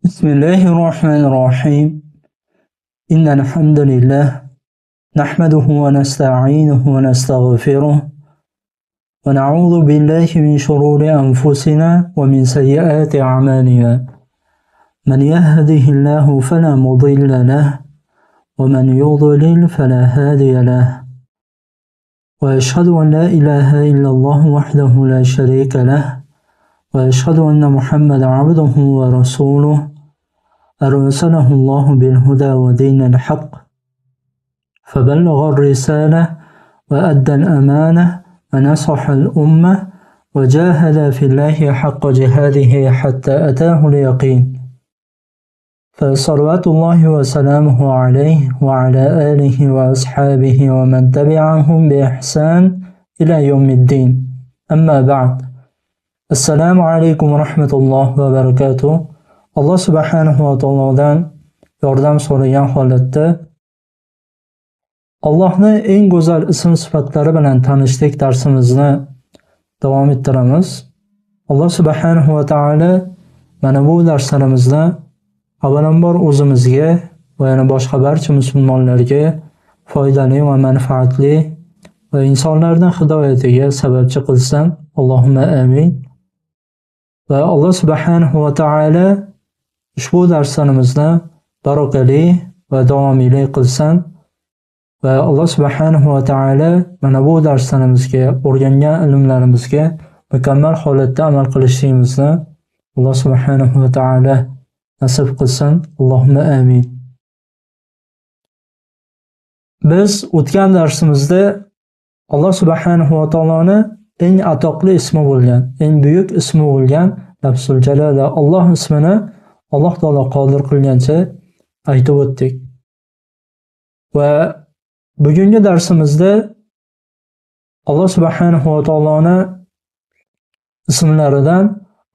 بسم الله الرحمن الرحيم. إن الحمد لله نحمده ونستعينه ونستغفره ونعوذ بالله من شرور أنفسنا ومن سيئات أعمالنا. من يهده الله فلا مضل له ومن يضلل فلا هادي له. وأشهد أن لا إله إلا الله وحده لا شريك له وأشهد أن محمدا عبده ورسوله أرسله الله بالهدى ودين الحق فبلغ الرسالة وأدى الأمانة ونصح الأمة وجاهد في الله حق جهاده حتى أتاه اليقين. فصلوات الله وسلامه عليه وعلى آله وأصحابه ومن تبعهم بإحسان إلى يوم الدين. أما بعد. Assalamu alaykum va rahmatullohi va barakatuh. Alloh subhanahu va taolodan yordam so'ragan holatda Allohning eng go'zal ism sifatlari bilan tanishlik darsimizni davom ettiramiz. Alloh subhanahu va taolo mana bu darslarimizda avvalambor o'zimizga va yana boshqa barcha musulmonlarga foydali va manfaatli va insonlarning hidoyatiga sababchi qilsin. Allohumma amin. Va Alloh subhanahu va taolo ushbu darslarimizni barakali va davomiyli qilsin. Va Alloh subhanahu va taolo mana bu darslarimizga, o'rgangan ilmlarimizga mukammal holatda amal qilishimizni Alloh subhanahu va taolo nasib qilsin. Allohumma amin. Biz o'tgan darsimizda Alloh subhanahu va taoloni eng atoqli ismi bo'lgan, eng buyuk ismi bo'lgan Lafzul Jalala Alloh ismini Alloh taolo qodir qilgancha aytib o'tdik. Va bugungi darsimizda Alloh subhanahu va taoloni ismlaridan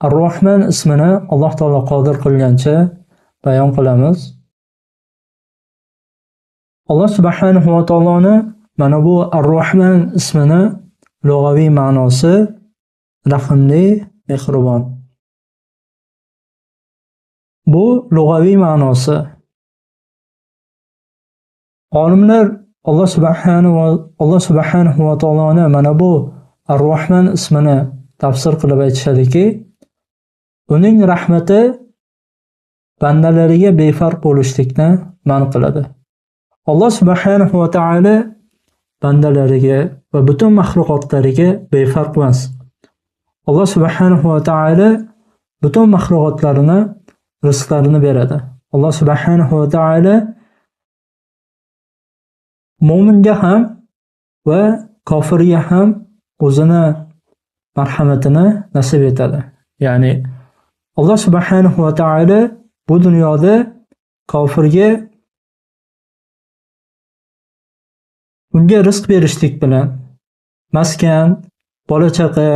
Ar-Rahman ismini Alloh taolo qodir qilgancha bayon qilamiz. Alloh subhanahu va taoloni mana bu Ar-Rahman ismini lug'aviy ma'nosi rahimli, mehribon. Bu lug'aviy ma'nosi. Olimlar Alloh subhanahu va taoloni mana bu Ar-Rahman ismini tafsir qilib aytishadiki, uning rahmati bandalariga befarq bo'lishlikni man qiladi. Alloh subhanahu va taolo bandalariga va butun maxluqotlariga befarq emas. Alloh subhanahu va taolo butun maxluqotlarini rizqlarini beradi. Alloh subhanahu va taolo mo'minga ham va kofirga ham o'zini marhamatini nasib etadi. Ya'ni Alloh subhanahu va taolo bu dunyoda kofirga unga rizq berishlik bilan maskan, bola-chaqa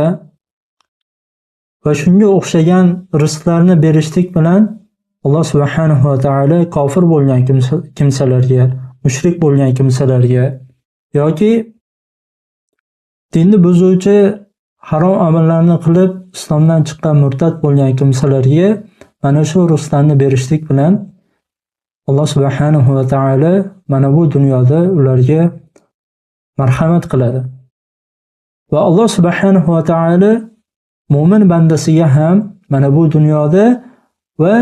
va shunga o'xshagan rizqlarni berishlik bilan Alloh subhanahu va taolo kofir bo'lgan kimsalarga, mushrik bo'lgan kimsalarga yoki dinni buzuvchi harom amallarni qilib islomdan chiqqan murtad bo'lgan kimsalarga mana shu rizqlarni berishlik bilan Alloh subhanahu va taolo mana bu dunyoda ularga marhamat qiladi. Va Alloh subhanahu va taolo mo'min bandasiga ham mana bu dunyoda va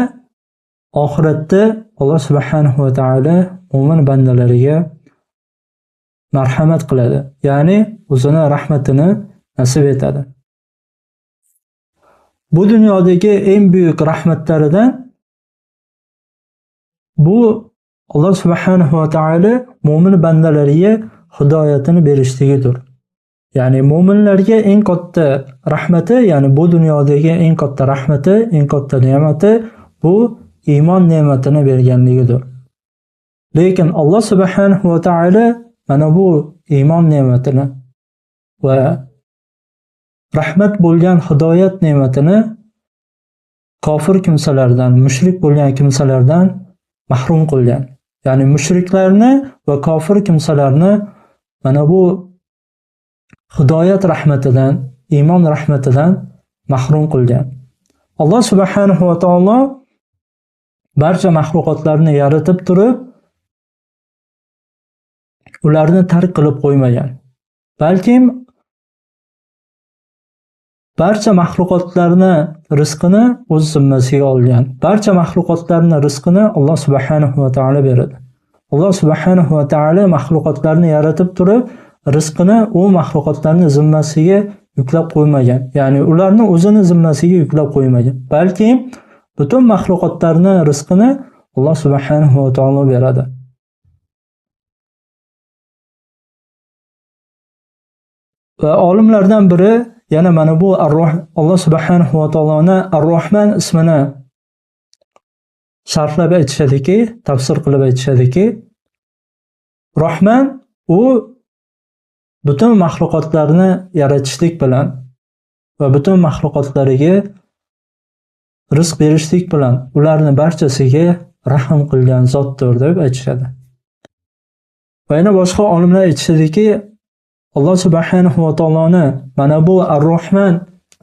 oxiratda Alloh subhanahu va taolo mo'min bandalariga marhamat qiladi. Ya'ni o'zini rahmatini nasib etadi. Bu dunyodagi eng buyuk rahmatlaridan bu Alloh subhanahu va taolo mo'min bandalariga hidoyatini berishligidir. Ya'ni mo'minlarga eng katta rahmati, ya'ni bu dunyodagi eng katta rahmati, eng katta ne'mati bu iymon ne'matini berganligidir. Lekin Alloh subhanahu va taolo mana bu iymon ne'matini va rahmat bo'lgan hidoyat ne'matini kofir kimsalardan, mushrik bo'lgan kimsalardan mahrum qilgan. Ya'ni mushriklarni va kofir kimsalarni mana bu hidoyat rahmatidan, iymon rahmatidan mahrum qilgan. Alloh subhanahu va taolo barcha mahluqotlarni yaratib turib, ularni tark qilib qo'ymagan. Balkim barcha mahluqotlarni rizqini o'z zimmasiga olgan. Barcha mahluqotlarni rizqini Alloh subhanahu va taolo beradi. Alloh subhanahu va taolo mahluqotlarni yaratib turib, rizqini u mahluqotlarni zimmasiga yuklab qo'ymagan. Ya'ni ularni o'zini zimmasiga yuklab qo'ymagan. Balki butun mahluqotlarni rizqini Alloh subhanahu va taolo beradi. Va olimlardan biri yana mana bu Alloh subhanahu va taoloni Ar-Rahman ismini sharhlab aytishadiki, tafsir qilib aytishadiki, Rahman u butun mahluqotlarni yaratishlik bilan va butun mahluqotlariga rizq berishlik bilan ularni barchasiga rahm qilgan zotdir deb aytishadi. Va yana boshqa olimlar aytishadiki, Alloh subhanahu va taoloni mana bu Ar-Rahman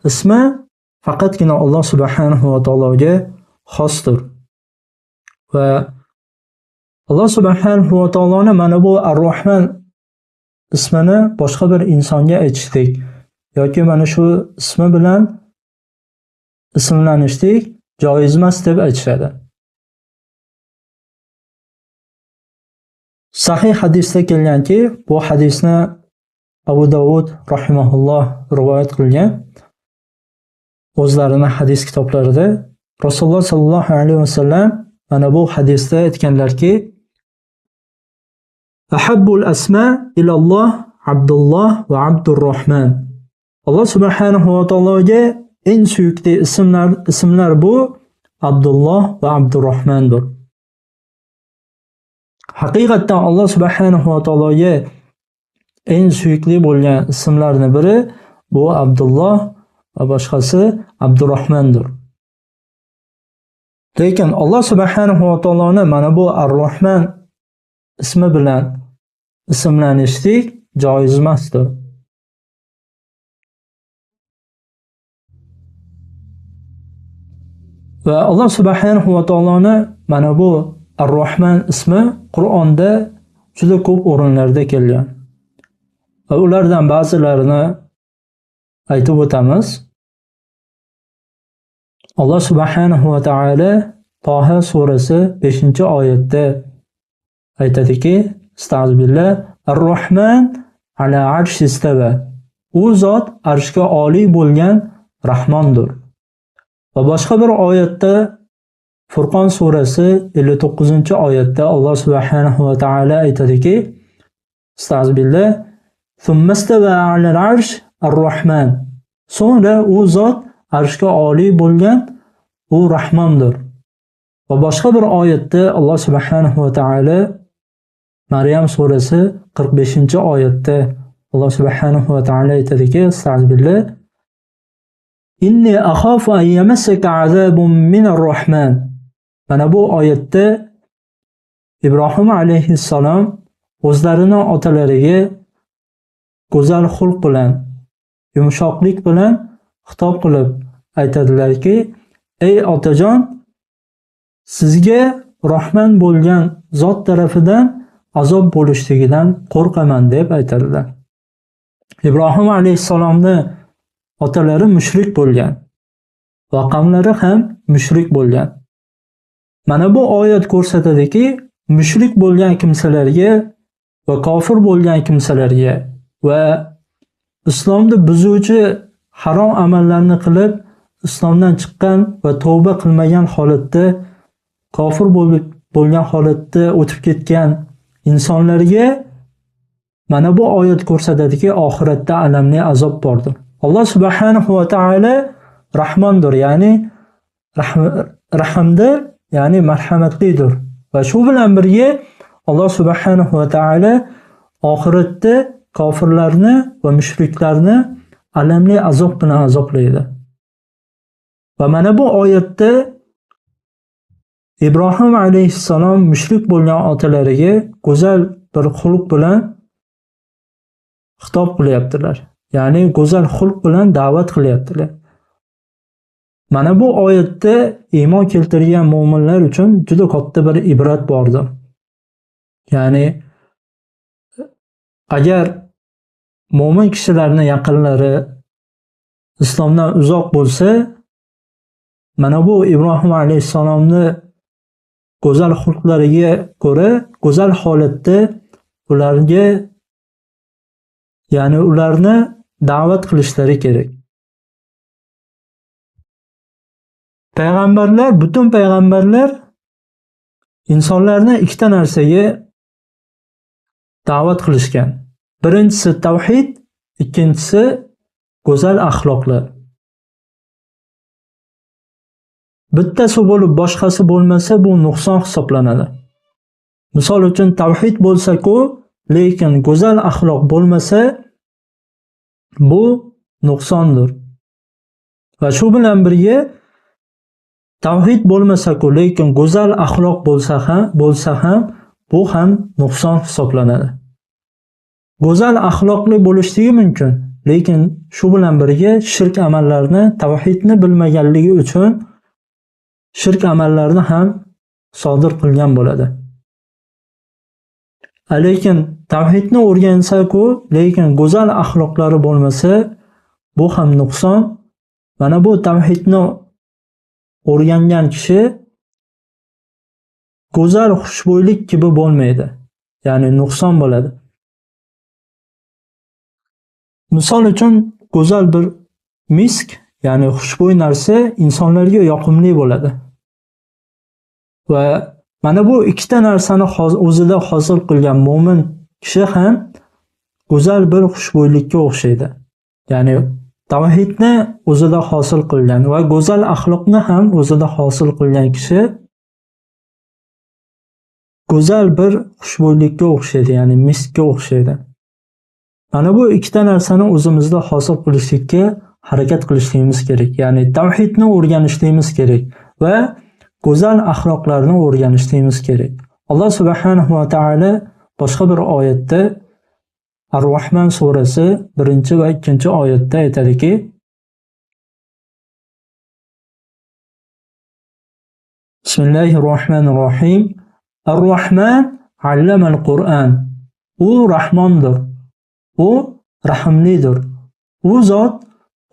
ismi faqatgina Alloh subhanahu va taologa xosdir. Va Alloh subhanahu va taoloni mana bu Ar-Rahman ismini boshqa bir insonga aytishlik yoki mana shu ismi bilan ismlanishlik joiz emas deb aytishadi. Sahih hadisda kelganki, bu hadisni Abu Dawud rahimahulloh rivoyat qilgan. O'zlarining hadis kitoblarida Rasululloh sallallohu alayhi va sallam mana bu hadisda aytganlarki, Ahabbul asma ilalloh Abdulloh va Abdurrahman. Alloh subhanahu va taologa eng suyukli ismlar bu Abdulloh va Abdurrahmandir. Haqiqatan Alloh subhanahu va taologa eng suyukli bo'lgan ismlarning biri bu Abdulloh va boshqasi Abdurrahmandir. Lekin Alloh subhanahu va taoloni mana bu Ar-Rahman ismi bilan ismlanishlik joiz emasdir. Va Alloh subhanahu va taoloni mana bu Ar-Rahman ismi Qur'onda juda ko'p o'rinlarda kelgan. Va ulardan ba'zilarini aytib o'tamiz. Alloh subhanahu va taolo Toha surasi 5-oyatda aytadiki, Astagfirullah, Ar-Rahman ala arshi istava. U zot arshga oliy bo'lgan Rahmondir. Va boshqa bir oyatda Furqon surasi 59-oyatda Alloh subhanahu va taolo aytadiki, Astagfirullah, thumma istava ala al-arsh Ar-Rahman. So'ngra u zot arshga oliy bo'lgan u Rahmondir. Va boshqa bir oyatda Alloh subhanahu va taolo Maryam surasi 45-oyatda Alloh subhanahu va taolo aytadiki, Astagfirullah, inni akhafu an yamassaka azabun min ar-Rahman. Mana bu oyatda Ibrohim alayhissalom o'zlarining otalariga go'zal xulq bilan, yumshoqlik bilan xitob qilib aytadilarki, ey otajon, sizga Rahman bo'lgan zot tarafidan azob bo'lishligidan qo'rqaman deb aytadilar. Ibrohim alayhissalomning otalari mushrik bo'lgan va qavmlari ham mushrik bo'lgan. Mana bu oyat ko'rsatadiki, mushrik bo'lgan kimsalarga va kofir bo'lgan kimsalarga va islomni buzuvchi harom amallarni qilib islomdan chiqqan va tavba qilmagan holatda, kofir bo'lgan holatda o'tib ketgan insonlarga mana bu oyat ko'rsatadiki, oxiratda alamli azob bordir. Alloh subhanahu va taolo Rahmondir, ya'ni rahmdir, ya'ni marhamatlidir. Va shu bilan birga Alloh subhanahu va taolo oxiratda kofirlarni va mushriklarni alamli azob bilan azoblaydi. Va mana bu oyatda Ibrohim alayhissalom mushrik bo'lgan otalariga go'zal bir xulq bilan xitob qilyaptilar. Ya'ni go'zal xulq bilan da'vat qilyaptilar. Mana bu oyatda iymon keltirgan mu'minlar uchun juda katta bir ibrat bordir. Ya'ni agar mu'min kishilarning yaqinlari islomdan uzoq bo'lsa, mana bu Ibrohim alayhissalomni go'zal xulqlariga ko'ra, go'zal holatda ularga, ya'ni ularni da'vat qilishlari kerak. Payg'ambarlar, butun payg'ambarlar insonlarni ikkita narsaga da'vat qilishgan. Birinchisi tavhid, ikkinchisi go'zal axloqlar. Bittasi bo'lib boshqasi bo'lmasa bu nuqson hisoblanadi. Misol uchun tavhid bo'lsa-ku, lekin go'zal axloq bo'lmasa bu nuqsondir. Va shu bilan birga tavhid bo'lmasa-ku, lekin go'zal axloq bo'lsa ham bu ham nuqson hisoblanadi. Go'zal axloqli bo'lishligi mumkin, lekin shu bilan birga shirk amallarni, tavhidni bilmaganligi uchun shirk amallarni ham sodir qilgan bo'ladi. Lekin tavhidni o'rgansa-ku, lekin go'zal axloqlari bo'lmasa, bu ham nuqson. Mana bu tavhidni o'rgangan kishi go'zal xushbo'ylik gibi bo'lmaydi. Ya'ni nuqson bo'ladi. Misol uchun go'zal bir misk, ya'ni xushbo'y narsa insonlarga yoqimli bo'ladi. Va mana bu ikkita narsani o'zida hosil qilgan mu'min kishi ham go'zal bir xushbo'ylikka o'xshaydi. Ya'ni tavhidni o'zida hosil qilgan va go'zal axloqni ham o'zida hosil qilgan kishi go'zal bir xushbo'ylikka o'xshaydi, ya'ni miskka o'xshaydi. Mana bu ikkita narsani o'zimizda hosil qilishlikka harakat qilishimiz kerak. Ya'ni tavhidni o'rganishimiz kerak va go'zal axloqlarni o'rganishimiz kerak. Alloh subhanahu va taolo boshqa bir oyatda Ar-Rahman surasi 1 va 2 oyatda aytadiki: Bismillahirrohmanirrohim. Ar-Rahman allamal Qur'an. U Rahmondir. U rahimlidir. U zot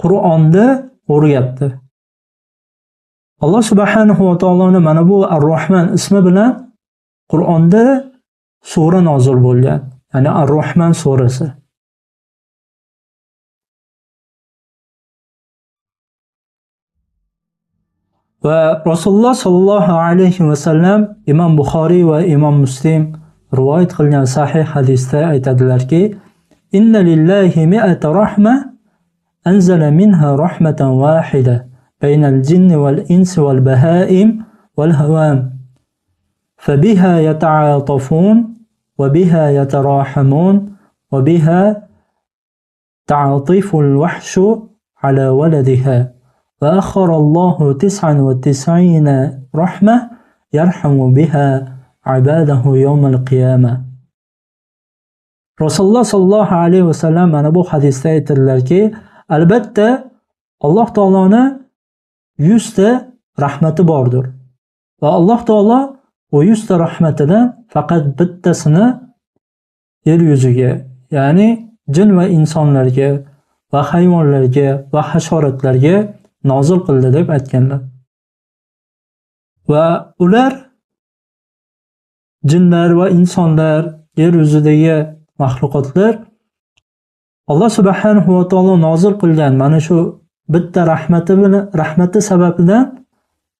Qur'onni o'rgatdi. Alloh subhanahu va taoloning mana bu Ar-Rahman ismi bilan Qur'onda sura nozil bo'lgan. Ya'ni Ar-Rahman surasi. Va Rasululloh sallallohu alayhi va sallam Imom Buxoriy va Imom Muslim rivoyat qilgan sahih hadisda aytadilarki: Inna lillahi mi'ata rahma anzala minha rahmatan wahida baynal jinni wal insi wal bahaim wal hawam fabiha yata'atafun wa biha yatarahamun wa biha ta'atifu al-wahshu ala waladiha wa akhara Allahu 99 rahma yarhamu biha ibadahu yawm al-qiyamah. Rasululloh sallallohu alayhi va sallam mana bu hadisda aytadilarki, albatta Alloh taoloning 100 ta rahmati bordir. Va Alloh taolo o 100 ta rahmatidan faqat bittasini yer yuziga, ya'ni jin va insonlarga va hayvonlarga va hasharotlarga nozil qildi deb aytganlar. Va ular jinlar va insonlar, yer yuzidagi mahluqotlar Alloh subhanahu va taolo nozil qilgan mana shu bitta rahmati sababidan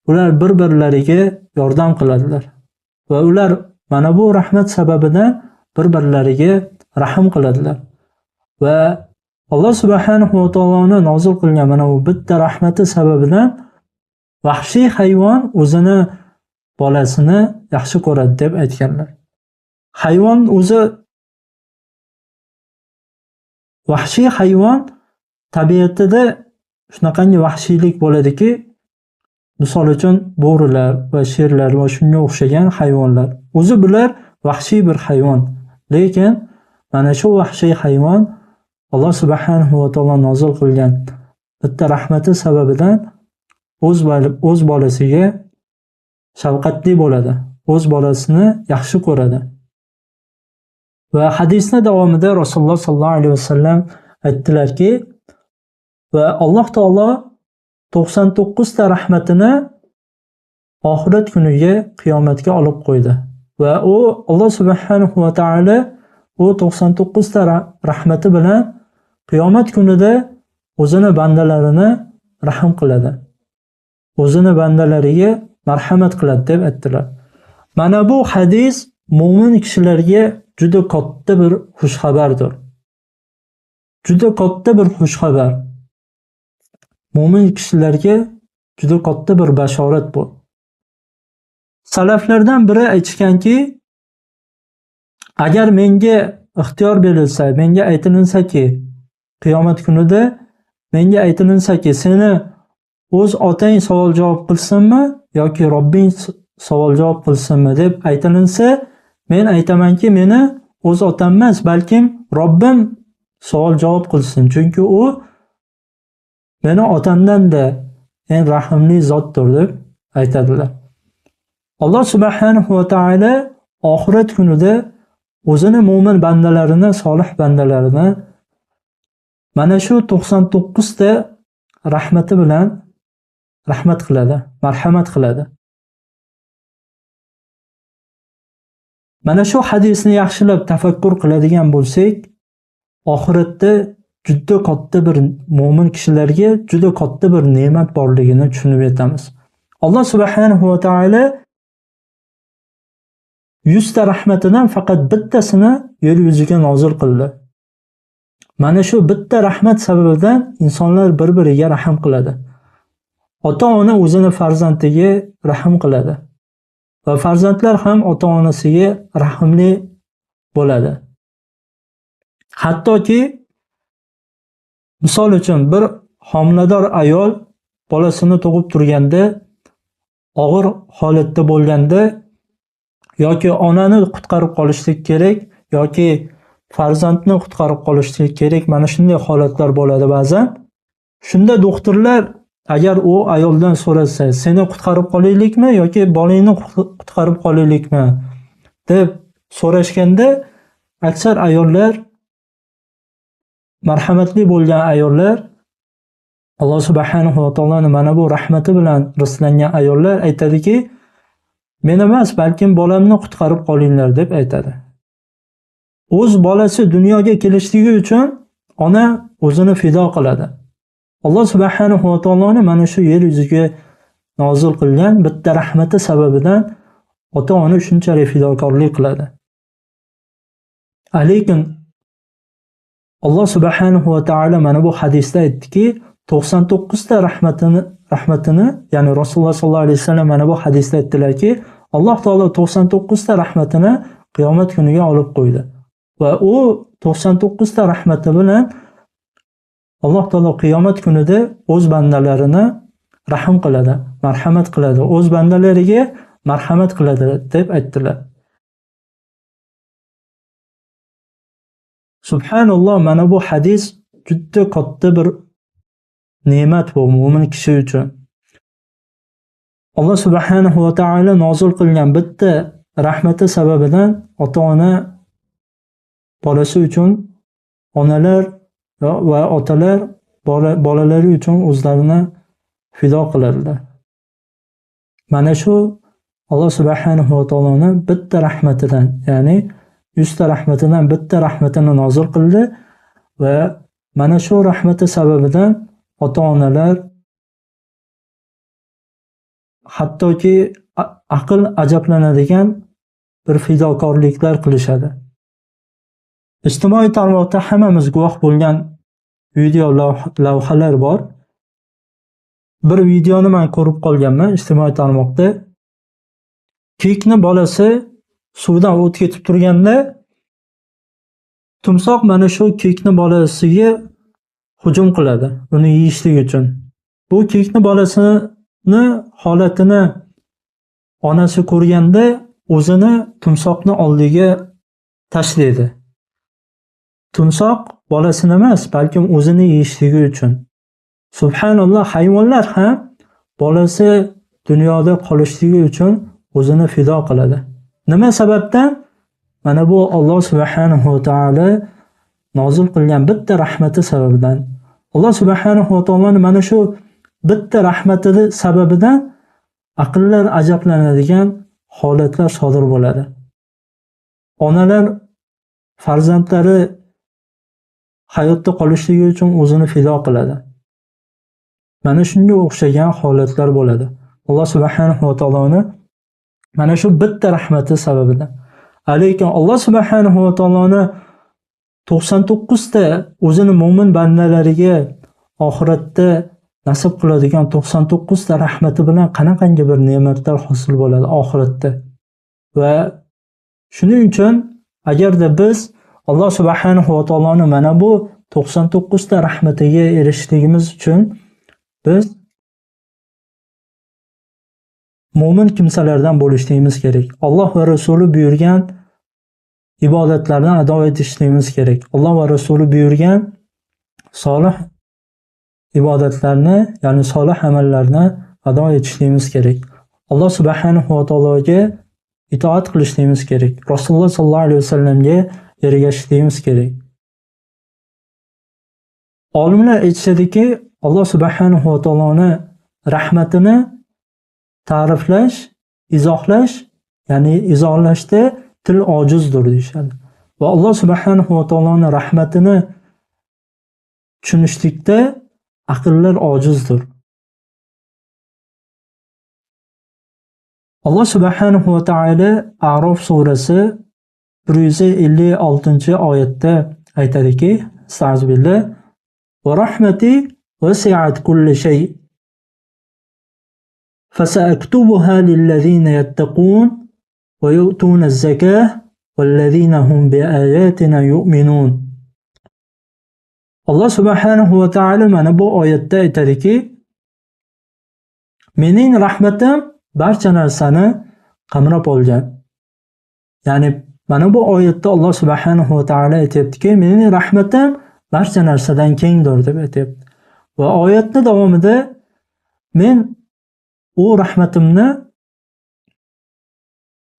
ular bir-birlariga yordam qiladilar. Va ular mana bu rahmat sababidan bir-birlariga rahim qiladilar. Va Alloh subhanahu va taoloning nozil qilgan mana bu bitta rahmati sababidan vahshiy hayvon o'zini bolasini yaxshi ko'radi deb aytganlar. Hayvon o'zi vahshiy hayvon tabiatida shunaqangi vahshiylik bo'ladiki, misol uchun bo'rilar va sherlar va shunga o'xshagan hayvonlar. O'zi bular vahshiy bir hayvon, lekin mana shu vahshiy hayvon Alloh subhanahu va taolo nozil qilgan bitta rahmati sababidan o'z bolasiga shafqatli bo'ladi. O'z bolasini yaxshi ko'radi. Va hadisning davomida Rasululloh sollallohu alayhi vasallam aytdilarki, va Alloh taolo 99 ta rahmatini oxirat kuniga qiyomatga olib qo'ydi. Va u Alloh subhanahu va taolo u 99 ta rahmati bilan qiyomat kunida o'zini bandalarini rahim qiladi. O'zini bandalariga marhamat qiladi deb aytdilar. Mana bu hadis mo'min kishilarga juda katta bir xushxabardir. Juda katta bir xushxabar. Mo'min kishilarga juda katta bir bashorat bu. Salaflardan biri aytganki, agar menga ixtiyor berilsa, menga aytilinsa-ki, qiyomat kunida menga aytilinsa-ki, seni o'z otang savol javob qilsinmi yoki Robbing savol javob qilsinmi deb aytilinsa, men aytamanki, meni o'z otam emas, balkim Robbim savol javob qilsin. Chunki u meni otamdan-da eng rahimli zotdir deb aytadilar. Alloh subhanahu va taolo oxirat kunida o'zini mo'min bandalarini, solih bandalarini mana shu 99 ta rahmati bilan rahmat qiladi, marhamat qiladi. Mana shu hadisni yaxshilab tafakkur qiladigan bo'lsak, oxiratda juda katta bir mo'min kishilarga juda katta bir ne'mat borligini tushunib yetamiz. Alloh subhanahu va taolo 100 ta rahmatidan faqat bittasini yer yuziga nozil qildi. Mana shu bitta rahmat sababidan insonlar bir-biriga rahim qiladi. Ota-ona o'zini farzandiga rahim qiladi. Va farzandlar ham ota-onasiga rahimli bo'ladi. Hattoki misol uchun bir homilador ayol bolasini tug'ib turganda, og'ir holatda bo'lganda yoki onani qutqarib qolishlik kerak yoki farzandni qutqarib qolishlik kerak. Mana shunday holatlar bo'ladi ba'zan. Shunda doktorlar agar u ayoldan so'rasa, seni qutqarib qolaylikmi yoki bolangni qutqarib qolaylikmi deb so'rashganda, aksar ayollar, marhamatli bo'lgan ayollar, Alloh subhanahu va taoloning mana bu rahmati bilan rizqlangan ayollar aytadiki, men emas, balkim bolamni qutqarib qolinglar deb aytadi. O'z bolasi dunyoga kelishligi uchun ona o'zini fido qiladi. Alloh subhanahu va taoloning mana shu yer yuziga nozil qilgan bitta rahmati sababidan ota-ona shunchalik fidokorlik qiladi. Lekin Alloh subhanahu va taolo mana bu hadisda aytdiki, 99 ta rahmatini, ya'ni Rasululloh sollallohu alayhi vasallam mana bu hadisda aytdilarki, Alloh taolo 99 ta rahmatini qiyomat kuniga olib qo'ydi. Va u 99 ta rahmati bilan Alloh taolo qiyomat kunida o'z bandalarini rahim qiladi, marhamat qiladi, o'z bandalariga marhamat qiladi deb aytdilar. Subhanalloh, mana bu hadis juda katta bir ne'mat bu mo'min kishi uchun. Alloh subhanahu va taolo nozil qilgan bitta rahmati sababidan ota-ona bolasi uchun, onalar va otalar bolalari uchun o'zlarini fido qiladilar. Mana shu Alloh subhanahu va taoloning bitta rahmatidan, ya'ni 100 ta rahmatidan bitta rahmatini nozil qildi va mana shu rahmati sababidan ota-onalar hattoki aql ajablanadigan bir fidokorliklar qilishadi. Ijtimoiy tarmoqda hammamiz guvoh bo'lgan video lavhalar bor. Bir videoni men ko'rib qolganman ijtimoiy tarmoqda. Kiyikni bolasi suvdan o'tib ketib turganda tumsoq mana shu kiyikni bolasiga hujum qiladi, uni yeyishlik uchun. Bu kiyikni bolasini holatini onasi ko'rganda o'zini tumsoqni oldiga tashlaydi. Tumsoq bolasini emas, balkim o'zini yeyishligi uchun. Subhanalloh, hayvonlar ham bolasi dunyoda qolishligi uchun o'zini fido qiladi. Nima sababdan? Mana bu Alloh subhanahu va taolo nozil qilgan bitta rahmati sababidan. Alloh subhanahu va taoloning mana shu bitta rahmati sababidan aqllar ajablanadigan holatlar sodir bo'ladi. Onalar farzandlari hayotda qolishligi uchun o'zini fido qiladi. Mana shunga o'xshagan holatlar bo'ladi. Alloh subhanahu va taoloning mana shu bitta rahmati sababidan. Lekin Alloh subhanahu va taoloning 99 ta o'zini mo'min bandalariga oxiratda nasib qiladigan 99 ta rahmati bilan qanaqangi bir ne'matlar hosil bo'ladi oxiratda. Va shuning uchun agarda biz Alloh subhanahu va taoloning mana bu 99 ta rahmatiga erishishligimiz uchun biz mo'min kimsalardan bo'lishligimiz kerak. Alloh va Rasuli buyurgan ibodatlarni ado etishligimiz kerak. Alloh va Rasuli buyurgan solih ibodatlarni, ya'ni solih amallarni ado etishligimiz kerak. Alloh subhanahu va taologa itoat qilishligimiz kerak. Rasululloh sollallohu alayhi vasallamga ergashishligimiz kerak. Olimlar aytishadiki, Alloh subhanahu va taoloning rahmatini ta'riflash, izohlash, ya'ni izohlashda til ojizdir deyshadi. Va Alloh subhanahu va taoloning rahmatini tushunishlikda aqllar ojizdir. Alloh subhanahu va taolo A'rof surasi 156-oyatda aytadiki, Astagfirullah, va rahmati wasi'at kulli shay fasaktubuha lillazina yattaqun va yu'tuna az-zakah wallazina hum biayatina yu'minun. Alloh subhanahu va taolo mana bu oyatda aytadiki, mening rahmatim barcha narsani qamrab olgan. Ya'ni mana bu oyatda Alloh subhanahu va taolo aytayaptiki, mening rahmatim barcha narsadan kengdir deb aytayapti. Va oyatning davomida men u rahmatimni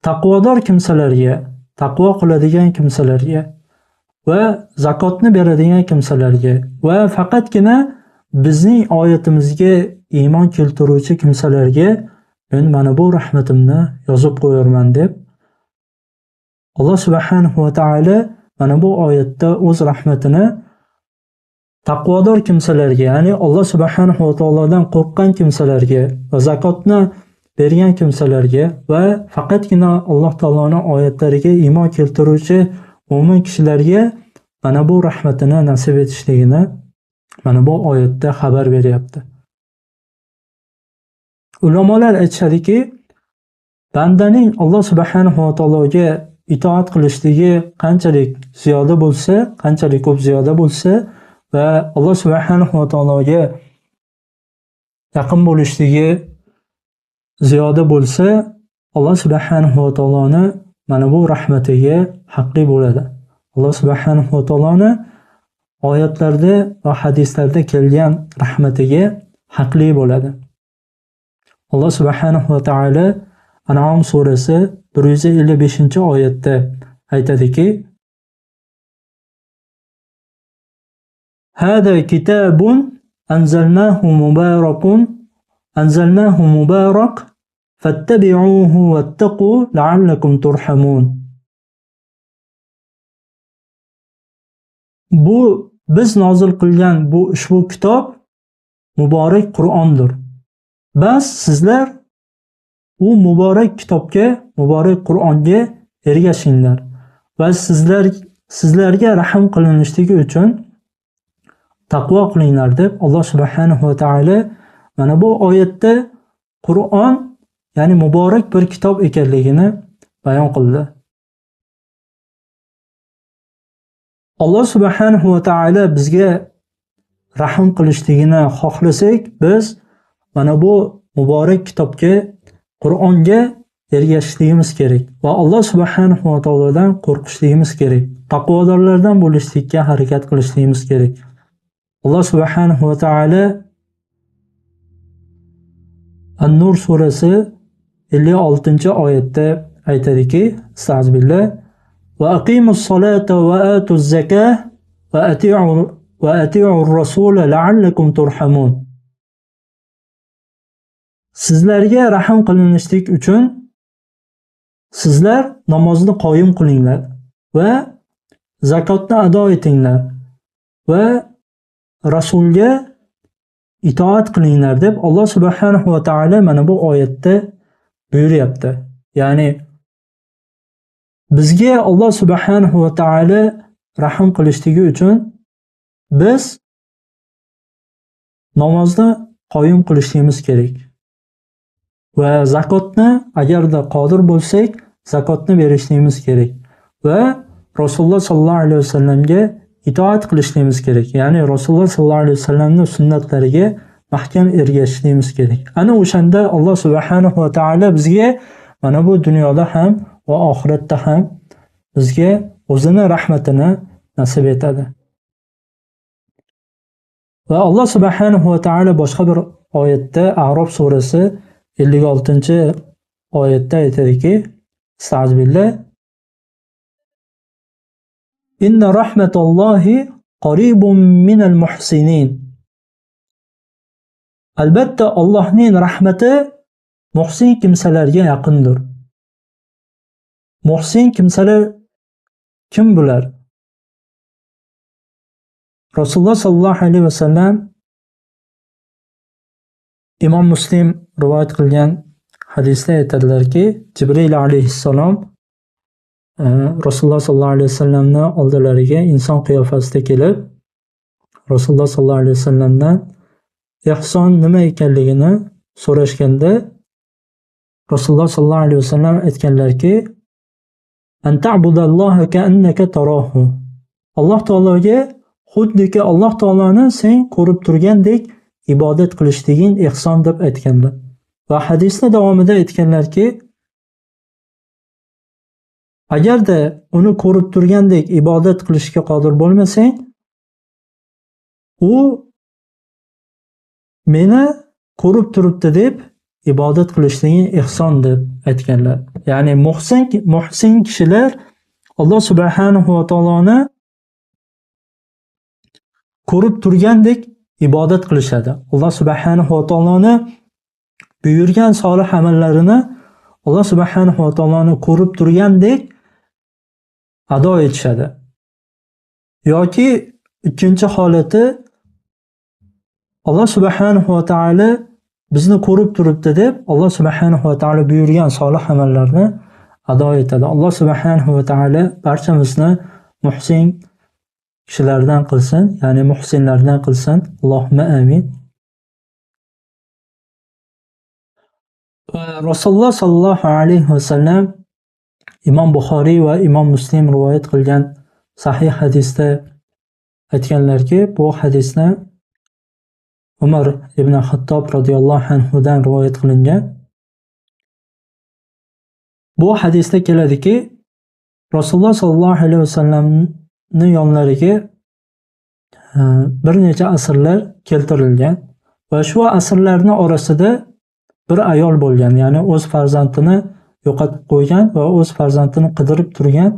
taqvodor kimsalarga, taqvo qiladigan kimsalarga va zakotni beradigan kimsalarga va faqatgina bizning oyatimizga iymon keltiruvchi kimsalarga men mana bu rahmatimni yozib qo'yarman deb Alloh subhanahu va taolo mana bu oyatda o'z rahmatini taqvodor kimsalarga, ya'ni Alloh subhanahu va taolodan qo'rqqan kimsalarga va zakotni bergan kimsalarga va faqatgina Alloh taoloning oyatlariga iymon keltiruvchi mo'min kishilarga mana bu rahmatini nasib etishligini mana bu oyatda xabar beryapti. Ulamolar aytishadiki, bandaning Alloh subhanahu va taologa itoat qilishligi qanchalik ziyoda bo'lsa, qanchalik ko'p ziyoda bo'lsa va Alloh subhanahu va taologa yaqin bo'lishligi ziyoda bo'lsa, Alloh subhanahu va taoloni mana bu rahmatiga haqli bo'ladi. Alloh subhanahu va taoloni oyatlarda va hadislarda kelgan rahmatiga haqli bo'ladi. Alloh subhanahu va taolo An'am surasi 155-oyatda aytadiki, Hada kitabun anzalnahu mubarak fattabi'uhu wattaqu la'allakum turhamun. Bu biz nozil qilgan bu ushbu kitob muborak Qur'ondir. Bas sizlar u muborak kitobga, muborak Qur'onga ergashinglar va sizlarga rahim qilinishligi uchun taqvo qilinglar deb Alloh subhanahu va taolo mana bu oyatda Qur'on, ya'ni muborak bir kitob ekanligini bayon qildi. Alloh subhanahu va taolo bizga rahim qilishligini xohlasak, biz mana bu muborak kitobga, Qur'onga ergashishligimiz kerak va Alloh subhanahu va taolodan qo'rqishligimiz kerak. Taqvodorlardan bo'lishlikka harakat qilishligimiz kerak. Alloh subhanahu va taolo An-Nur surasi 56-oyatda aytadiki, Astagfirullah: "Va aqimus solata va atuz zakah va ati'ur rasul la'allakum turhamun." Sizlarga rahim qilinishlik uchun sizlar namozni qoyim qilinglar va zakotni ado etinglar va Rasulga itoat qilinglar deb Alloh subhanahu va taolo mana bu oyatda buyuryapti. Ya'ni bizga Alloh subhanahu va taolo rahim qilishligi uchun biz namozni qoyim qilishimiz kerak. Va zakotni agarda qodir bo'lsak, zakotni berishimiz kerak. Va Rasululloh sallallohu alayhi vasallamga itoat qilishimiz kerak. Ya'ni Rasululloh sallallohu alayhi vasallamning sunnatlariga mahkam ergashishimiz kerak. Ana o'shanda Alloh subhanahu va taolo bizga mana bu dunyoda ham va oxiratda ham bizga o'zini rahmatini nasib etadi. Va Alloh subhanahu va taolo boshqa bir oyatda A'rof surasi 56-oyatda aytadiki, Astagfirullah: "Inna rahmatullohi qaribun minal muhsinin." Albatta Allohning rahmati muhsin kimsalarga yaqindir. Muhsin kimsalar kim bular? Rasululloh sallallohu alayhi vasallam Imom Muslim rivoyat qilgan hadisda aytadilarki, Jibril alayhissalom Rasululloh sallallohu alayhi vasallamning oldilariga inson qiyofasida kelib, Rasululloh sallallohu alayhi vasallamdan ihson nima ekanligini so'rashganda, Rasululloh sallallohu alayhi vasallam aytganlarki, "An ta'budalloha ka'annaka tarahu." Alloh taologa xuddiki Alloh taoloni sen ko'rib turgandek ibodat qilishliging ihson deb aytganlar. Va hadisda davomida aytganlarki, agarda uni ko'rib turgandek ibodat qilishga qodir bo'lmasang, u meni ko'rib turibdi deb ibodat qilishliging ihson deb aytganlar. Ya'ni muhsin kishilar Alloh subhanahu va taoloni ko'rib turgandek ibodat qilishadi. Alloh subhanahu va taoloni buyurgan solih amallarini Alloh subhanahu va taoloni ko'rib turgandek ado etishadi. Yoki ikkinchi holati, Alloh subhanahu va taolo bizni ko'rib turibdi deb Alloh subhanahu va taolo buyurgan solih amallarni ado etadi. Alloh subhanahu va taolo barchamizni muhsin kishilardan qilsin, ya'ni muhsinlardan qilsin. Allohumma amin. Va Rasululloh sallallohu alayhi vasallam Imom Buxoriy va Imom Muslim rivoyat qilgan sahih hadisda aytganlarki, bu hadisni Umar ibn Xattob radhiyallohu anhu dan rivoyat qilingan. Bu hadisda keladiki, Rasululloh sallallohu alayhi vasallamning yonlariga bir necha asrlar keltirilgan va shu asrlarning orasida bir ayol bo'lgan, ya'ni o'z farzandini yo'qotib qo'ygan va o'z farzandini qidirib turgan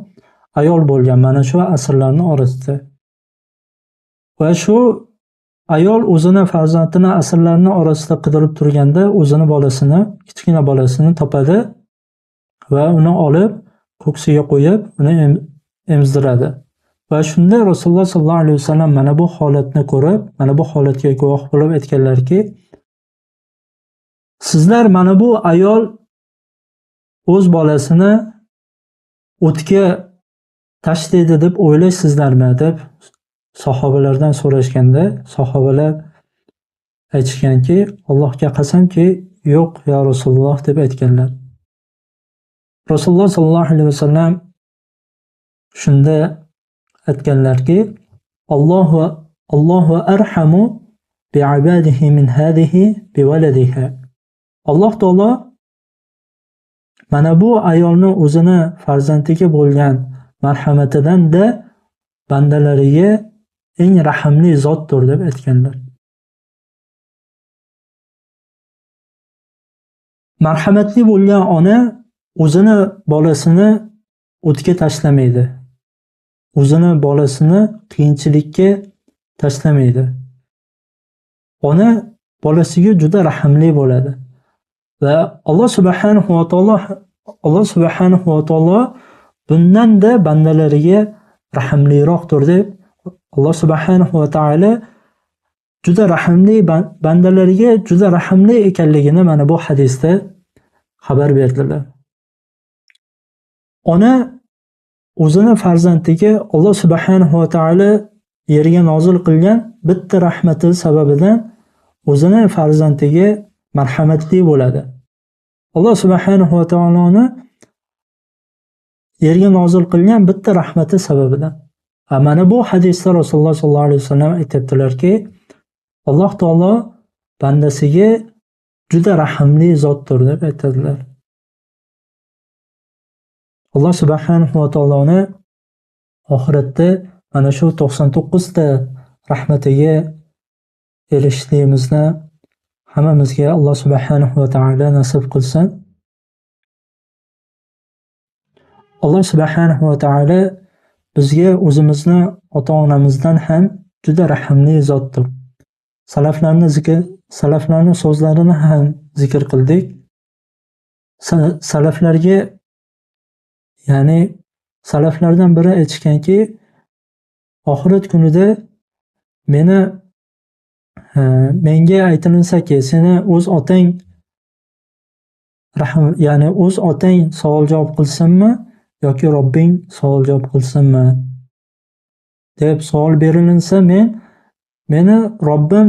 ayol bo'lgan mana shu asrlarning orasida. Va shu ayol o'zini farzandini asrlarning orasida qidirib turganda o'zini bolasini, kichkina bolasini topadi va uni olib ko'ksiga qo'yib, uni emzdiradi. Va shunda Rasululloh sallallohu alayhi vasallam mana bu holatni ko'rib, mana bu holatga guvoh bo'lib aytganlarki, sizlar mana bu ayol o'z bolasini o'tga tashlaydi deb o'ylaysizlarmi deb sahobalardan so'rashganda, sahobalar aytishganki, Allohga qasamki, yo'q ya Rasululloh deb aytganlar. Rasululloh sallallohu alayhi vasallam shunda aytganlarki, Allohu arhamu bi'ibadihi min hadihi biwaladiha. Alloh taolo mana bu ayolni o'zini farzandiga bo'lgan marhamatidan-da bandalariga eng rahimli zotdir deb aytganlar. Marhamatli bo'lgan ona o'zini bolasini o'tga tashlamaydi. O'zini bolasini qiyinchilikka tashlamaydi. Ona bolasiga juda rahmli bo'ladi. Va Alloh subhanahu va taolo bundan-da bandalariga rahmliroqdir deb Alloh subhanahu va taolo juda rahmli bandalariga juda rahmli ekanligini mana bu hadisda xabar berdilar. Ona o'zini farzandiga Alloh subhanahu va taolo yerga nozil qilgan bitta rahmati sababidan o'zini farzandiga marhamatli bo'ladi. Alloh subhanahu va taoloni yerga nozil qilgan bitta rahmati sababidan. Mana bu hadisda Rasululloh sollallohu alayhi vasallam aytibdilarki, Alloh taolo bandasiga juda rahmli zotdir deb aytadilar. Alloh subhanahu va taoloni oxiratda mana shu 99 ta rahmatiga erishishimizni hammamizga Alloh subhanahu va taolo nasib qilsin. Alloh subhanahu va taolo bizga o'zimizni ota-onamizdan ham juda rahmli zotdir. Salaflarning so'zlarini ham zikr qildik. Salaflarga, ya'ni salaflardan biri aytganki, oxirat kunida menga aytinsaki, seni o'z otang ya'ni o'z otang savol javob qilsinmi yoki Robbing savol javob qilsinmi deb savol berilinsa, meni Robbim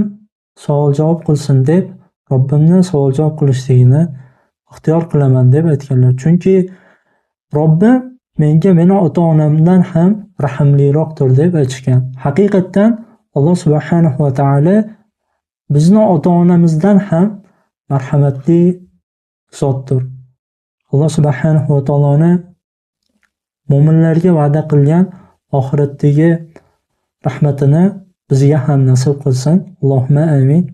savol javob qilsin deb Robbimni savol javob qilishligini ixtiyor qilaman deb aytganlar. Chunki Robbim menga meni ota-onamdan ham rahmliroqdir deb aytishgan. Haqiqatan Alloh subhanahu va taolo bizni ota-onamizdan ham marhamatli zotdir. Alloh subhanahu va taoloni mu'minlarga va'da qilgan oxiratdagi rahmatini bizga ham nasib qilsin. Allohumma amin.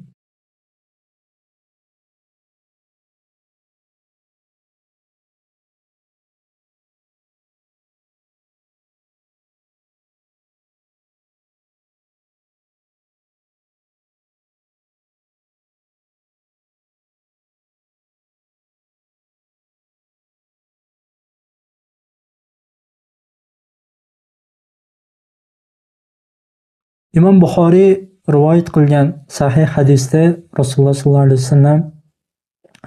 Imom Buxoriy rivoyat qilgan sahih hadisda Rasululloh sollallohu alayhi vasallam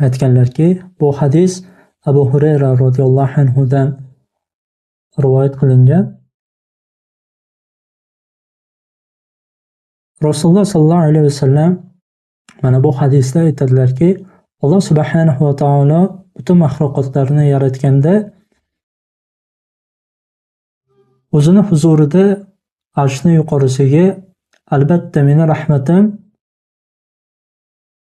aytganlarki, bu hadis Abu Hurayra radhiyallohu anhu dan rivoyat qilingan. Rasululloh sollallohu alayhi vasallam mana bu hadisda aytadilarki, Alloh subhanahu va taolo butun maxluqotlarni yaratganda o'zini huzurida arshning yuqorisiga albatta meni rahmatim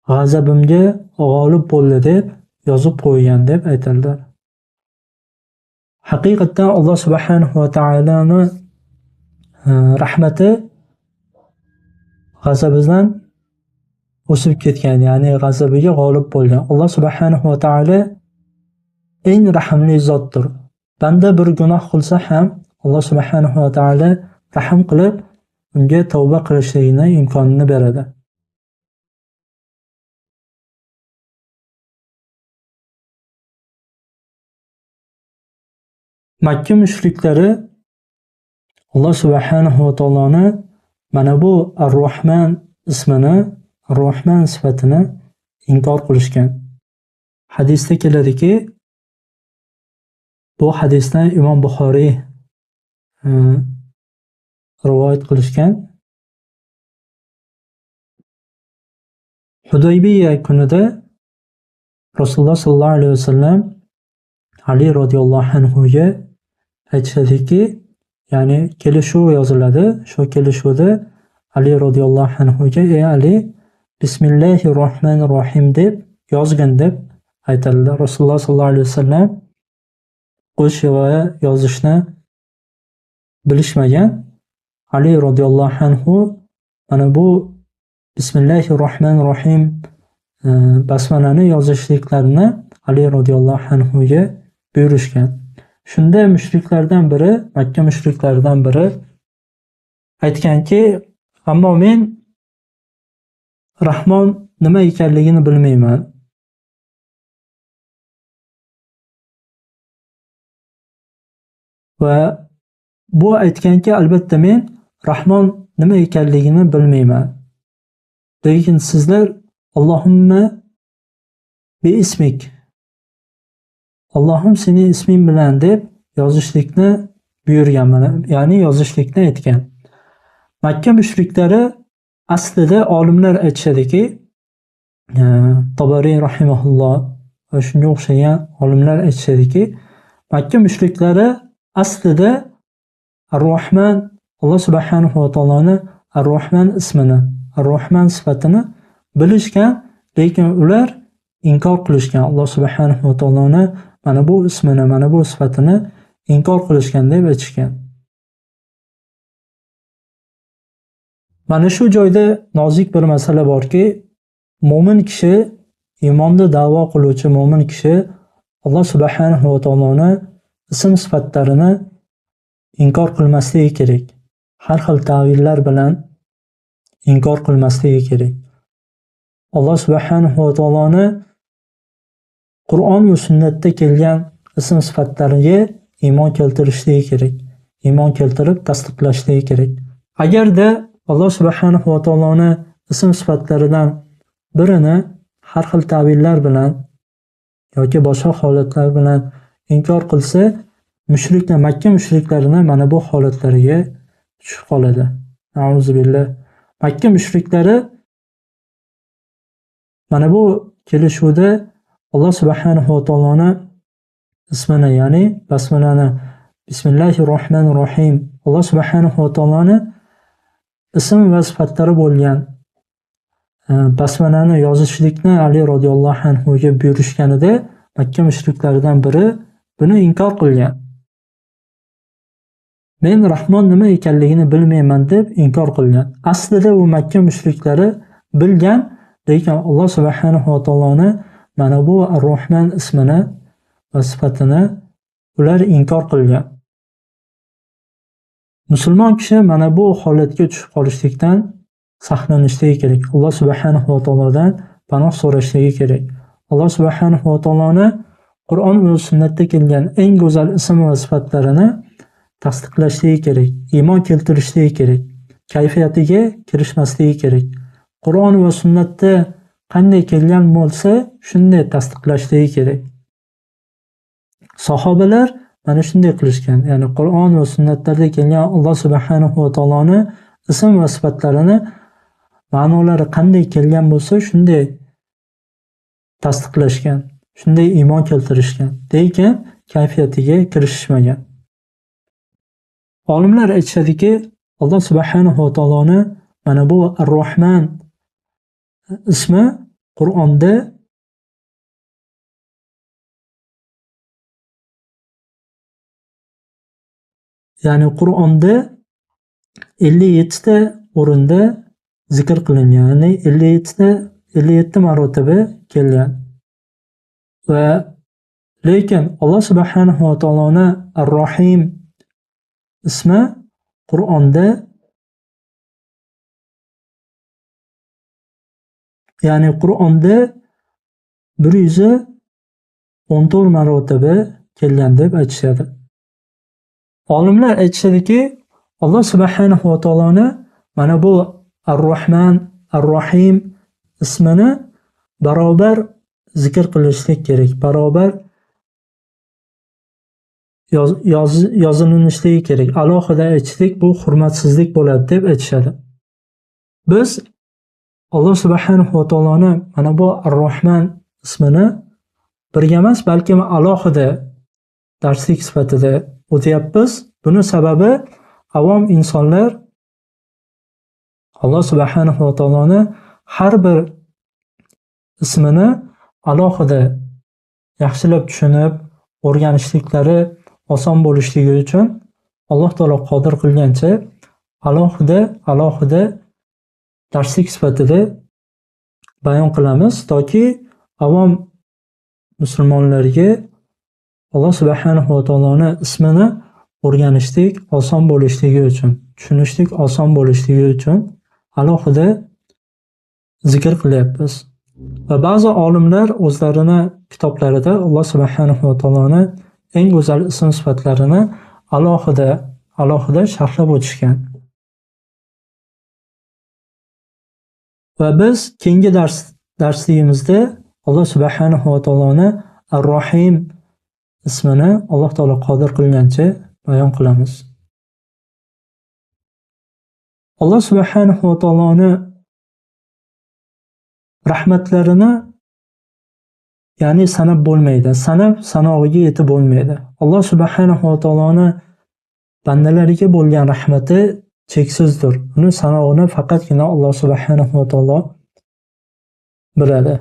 g'azabimga g'olib bo'ldi deb yozib qo'ygan deb aytadilar. Haqiqatan Alloh subhanahu va taoloning rahmati g'azabidan o'sib ketgan, ya'ni g'azabiga g'olib bo'lgan. Alloh subhanahu va taolo eng rahmli zotdir. Banda bir gunoh qilsa ham Alloh subhanahu va taolo rahm qilib unga tavba qilishligini imkonini beradi. Makka mushriklari Alloh subhanahu va taoloni mana bu Ar-Rahman ismini, Ar-Rahman sifatini inkor qilishgan. Hadisda keladiki, bu hadisdan Imom Buxoriy rivoyat qilishgan. Hudaybiya kunida Rasululloh sollallohu alayhi vasallam Ali radhiyallohu anhu ga aytishadiki, ya'ni kelishuv yoziladi. Shu kelishuvda Ali radhiyallohu anhu ga ey Ali, Bismillahir Rohmanir Rohim deb yozgin deb aytadilar. Rasululloh sollallohu alayhi vasallam o'qish va yozishni bilishmagan. Ali radhiyallohu anhu mana bu Bismillahir Rohmanir Rohim basmalani yozishliklarini Ali radhiyallohu anhuga buyurishgan. Shunda mushriklardan biri, Makka mushriklaridan biri aytganki, ammo men Rahmon nima ekanligini bilmayman. Va bu aytganki, albatta men Rahmon nima ekanligini bilmayman. Lekin sizlar Allohumma bi ismik, Allohim sening isming bilan deb yozishlikni buyurgan, ya'ni yozishlikni aytgan. Makka mushriklari aslida olimlar aytishadiki, Tabariy rahimahulloh va shunga o'xshagan olimlar aytishadiki, Makka mushriklari aslida Ar-Rahman, Alloh subhanahu va taoloni Ar-Rahman ismini, Ar-Rahman sifatini bilishgan, lekin ular inkor qilishgan. Alloh subhanahu va taoloni mana bu ismini, mana bu sifatini inkor qilishgan deb aytishgan. Mana shu joyda nozik bir masala borki, mo'min kishi, iymonda da'vo qiluvchi mo'min kishi Alloh subhanahu va taoloni ism sifatlarini inkor qilmasligi kerak. Har xil ta'villar bilan inkor qilmasligi kerak. Alloh subhanahu va taoloni Qur'on va sunnatda kelgan ism sifatlariga iymon keltirishligi kerak. Iymon keltirib tasdiqlashligi kerak. Agarda Alloh subhanahu va taoloni ism sifatlaridan birini har xil ta'villar bilan yoki boshqa holatlar bilan inkor qilsa, mushriklar, Makka mushriklarni mana bu holatlariga tushib qoladi. Auzubillah. Makka mushriklari mana bu kelishuvda Alloh subhanahu va taoloni ismini, ya'ni basmalani Bismillahirrohmanirrohim, Alloh subhanahu va taoloni ism va sifatlari bo'lgan basmalani yozishlikni Ali radhiyallohu anhuga buyurishganida Makka mushriklaridan biri buni inkor qilgan. Men Rahmon nima ekanligini bilmayman deb inkor qilgan. Aslida u Makka mushriklari bilgan, lekin Alloh subhanahu va taoloni mana bu Ar-Rahman ismini va sifatini ular inkor qilgan. Musulmon kishi mana bu holatga tushib qolishlikdan saqlanishligi kerak. Alloh subhanahu va taolodan panoh so'rashligi kerak. Alloh subhanahu va taoloni Qur'on va sunnatda kelgan eng go'zal ism va sifatlarini tasdiqlashligi kerak. Iymon keltirishligi kerak. Kayfiyatiga kirishmasligi kerak. Qur'on va sunnatda qanday kelgan bo'lsa, shunday tasdiqlashligi kerak. Sahobalar mana shunday qilishgan. Ya'ni Qur'on va sunnatlarda kelgan Alloh subhanahu va taoloni ism va sifatlarini ma'nolari qanday kelgan bo'lsa, shunday tasdiqlashgan, shunday iymon keltirishgan, lekin kayfiyatiga kirishmagan. Olimlar aytishadiki, Alloh subhanahu va taoloni mana bu Ar-Rahman ismi Qur'onda ya'ni Qur'onda 57 ta o'rinda zikr qilingan, ya'ni 57 marotaba kelgan. Va lekin Alloh subhanahu va taoloni Ar-Rahim ismi Qur'onda ya'ni Qur'onda 114 marotaba kelgan deb aytishadi. Olimlar aytishadiki, Alloh subhanahu va taoloni mana bu Ar-Rahman, Ar-Rahim ismini barobar zikr qilishlik kerak. Barobar yozilishligi kerak. Alohida aytishlik bu hurmatsizlik bo'ladi deb aytishadi. Biz Alloh subhanahu va taoloni mana bu Ar-Rahman ismini birga emas, balki alohida darslik sifatida o'tyapmiz. Buni sababi avom insonlar Alloh subhanahu va taoloni har bir ismini alohida yaxshilab tushunib, o'rganishliklari oson bo'lishligi uchun Alloh taolo qodir qilgancha alohida darslik sifatida bayon qilamiz, toki avom musulmonlarga Alloh subhanahu va taoloning ismini o'rganishlik oson bo'lishligi uchun, tushunishlik oson bo'lishligi uchun alohida zikr qilyapmiz. Va ba'zi olimlar o'zlarini kitoblarida Alloh subhanahu va taoloning eng go'zal ism sifatlarini alohida sharhlab o'tishgan. Va biz keyingi darsligimizda Alloh subhanahu va taoloning Ar-Rohim ismini Alloh taolo qodir qilgancha bayon qilamiz. Alloh subhanahu va taoloning rahmatlarini ya'ni sanab bo'lmaydi. Sanog'iga yetib bo'lmaydi. Alloh subhanahu va taoloning bandalariga bo'lgan rahmati cheksizdir. Uni sanog'ini faqatgina Alloh subhanahu va taolo biladi.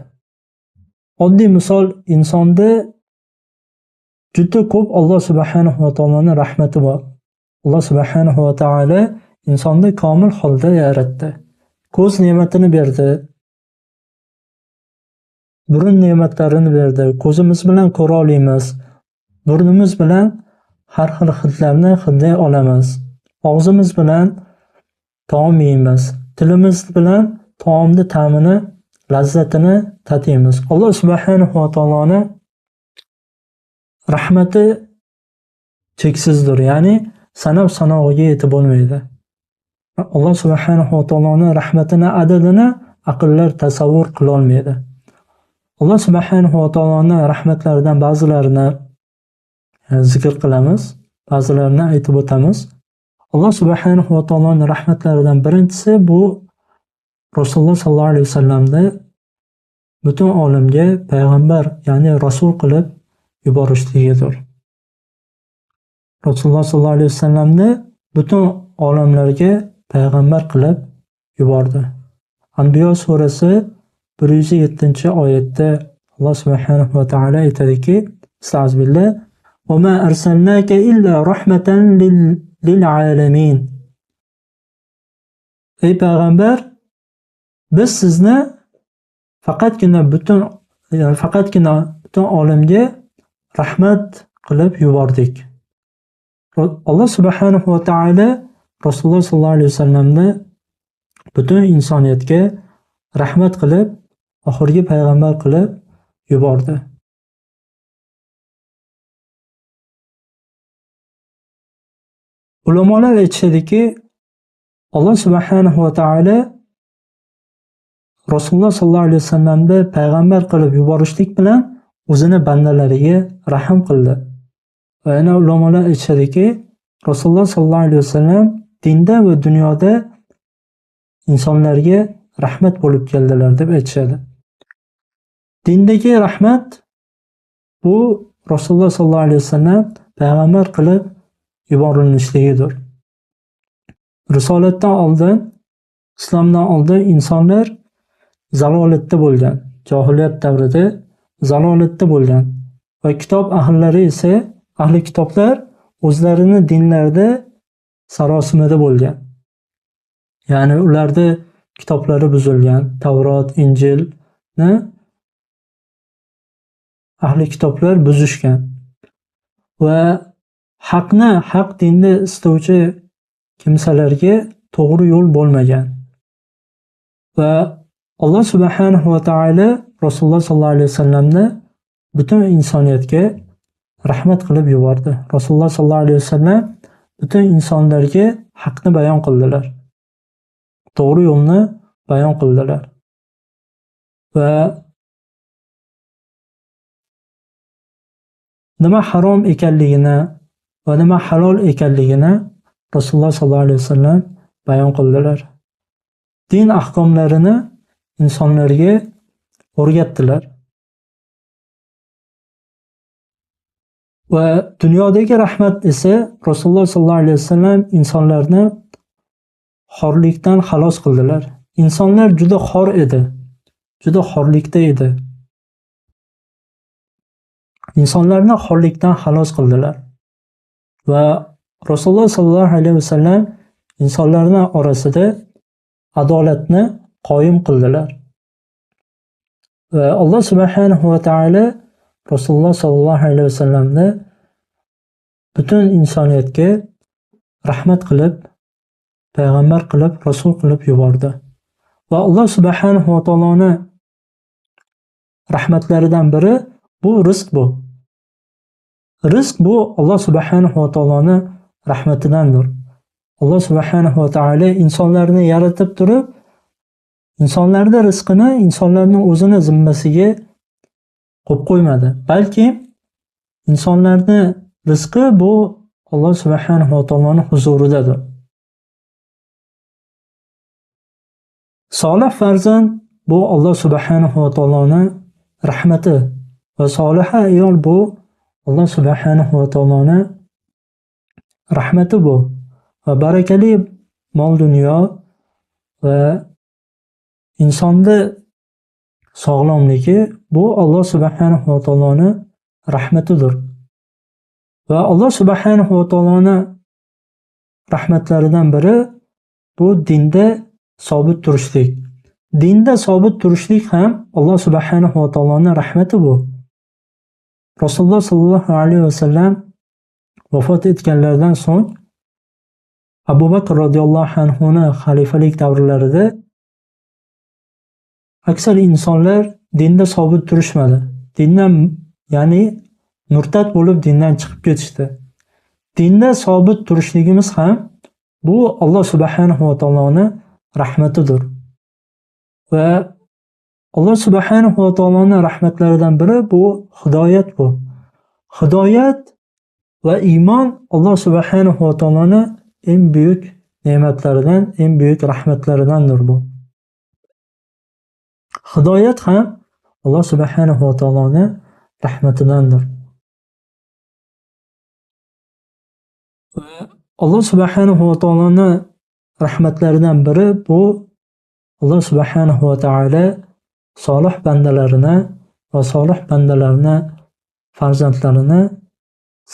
Oddiy misol, insonda juda ko'p Alloh subhanahu va taoloning rahmati bor. Alloh subhanahu va taolo insonni komil holda yaratdi. Ko'z ne'matini berdi. Burun ne'matlarini berdi. Ko'zimiz bilan ko'ra olamiz. Burnimiz bilan har xil hidlarni hidlay olamiz. Og'zimiz bilan taom yeymiz. Tilimiz bilan taomni ta'mini, lazzatini tatiymiz. Alloh subhanahu va taoloning rahmati cheksizdir, ya'ni sanog'iga yetib bo'lmaydi. Alloh subhanahu va taoloning rahmatini adadini aqllar tasavvur qila olmaydi. Alloh subhanahu va taoloning rahmatlaridan ba'zilarini zikr qilamiz, ba'zilarini aytib o'tamiz. Alloh subhanahu va taoloning rahmatlaridan birinchisi bu Rasululloh sallallohu alayhi vasallamni butun olamga payg'ambar, ya'ni rasul qilib yuborishligidir. Rasululloh sallallohu alayhi vasallamni butun olamlarga payg'ambar qilib yubordi. Anbiyo surasi 107-oyatda Alloh subhanahu va taolo aytadiki: "Astagfirullah va ma arsalnaka illa rahmatan lil alamin." Ey payg'ambar, biz sizni faqatgina butun olamga rahmat qilib yubordik. Alloh subhanahu va taolo Rasululloh sallallohu alayhi vasallamni butun insoniyatga rahmat qilib, oxirgi payg'ambar qilib yubordi. Ulamolar aytishadiki, Alloh subhanahu va taolo Rasululloh sallallohu alayhi vasallamni payg'ambar qilib yuborishlik bilan o'zini bandalariga rahm qildi. Va yana ulamolar aytishadiki, Rasululloh sallallohu alayhi vasallam dinda va dunyoda insonlarga rahmat bo'lib keldilar deb aytishadi. Dindagi rahmat bu Rasululloh sallallohu alayhi vasallam payg'ambar qilib yuborilishligidir. Risolatdan oldin, islomdan oldin insonlar zalolatda bo'lgan, johiliyat davrida zalolatda bo'lgan va kitob ahllari esa ahli kitoblar o'zlarini dinlarida sarosimada bo'lgan. Ya'ni ularda kitoblari buzilgan, Tavrot, Injilni ahli kitoblar buzishgan va haq dinni istovchi kimsalarga to'g'ri yo'l bo'lmagan. Va Alloh subhanahu va taolo Rasululloh sallallohu alayhi vasallamni butun insoniyatga rahmat qilib yubordi. Rasululloh sallallohu alayhi vasallam butun insonlarga haqni bayon qildilar. To'g'ri yo'lni bayon qildilar. Va nima harom ekanligini va nima halol ekanligini Rasululloh sallallohu alayhi vasallam bayon qildilar. Din ahkomlarini insonlarga o'rgatdilar. Va dunyodagi rahmat esa Rasululloh sallallohu alayhi vasallam insonlarni xorlikdan xalos qildilar. Insonlar juda xor edi. Juda xorlikda edi. Insonlarni xorlikdan xalos qildilar. Va Rasululloh sallallohu alayhi vasallam insonlarning orasida adolatni qoyim qildilar. Va Alloh subhanahu va taolo Rasululloh sollallohu alayhi vasallamni butun insoniyatga rahmat qilib, payg'ambar qilib, rasul qilib yubordi. Va Alloh subhanahu va taoloni rahmatlaridan biri bu rizq bu. Rizq bu Alloh subhanahu va taoloni rahmatidandir. Alloh subhanahu va taolo insonlarni yaratib turib, insonlarning rizqini insonlarning o'zini zimmasiga qo'yib qo'ymadi. Balki insonlarning rizqi bu Alloh subhanahu va taoloning huzuridadir. Solih farzand bu Alloh subhanahu va taoloning rahmati va soliha ayol bu Alloh subhanahu va taoloning rahmati bu. Va barakali mol dunyo va insonni sog'lomligi bu Alloh subhanahu va taoloning rahmatidir. Va Alloh subhanahu va taoloning rahmatlaridan biri bu dinda sobit turishlik. Dinda sobit turishlik ham Alloh subhanahu va taoloning rahmati bu. Rasululloh sollallohu alayhi vasallam vafot etganlaridan so'ng Abu Bakr radhiyallohu anhuning xalifalik davrlarida aksar insonlar dinda sobit turishmadi. Dindan, ya'ni murtad bo'lib dindan chiqib ketishdi. Dinda sobit turishligimiz ham bu Alloh subhanahu va taoloning rahmatidir. Va Alloh subhanahu va taoloning rahmatlaridan biri bu hidoyat bu. Hidoyat va iymon Alloh subhanahu va taoloning eng buyuk ne'matlaridan, eng buyuk rahmatlaridandir bu. Hidoyat ham Alloh subhanahu va taoloning rahmatidandir. Va Alloh subhanahu va taoloning rahmatlaridan biri bu Alloh subhanahu va taolo solih bandalarini va solih bandalarini farzandlarini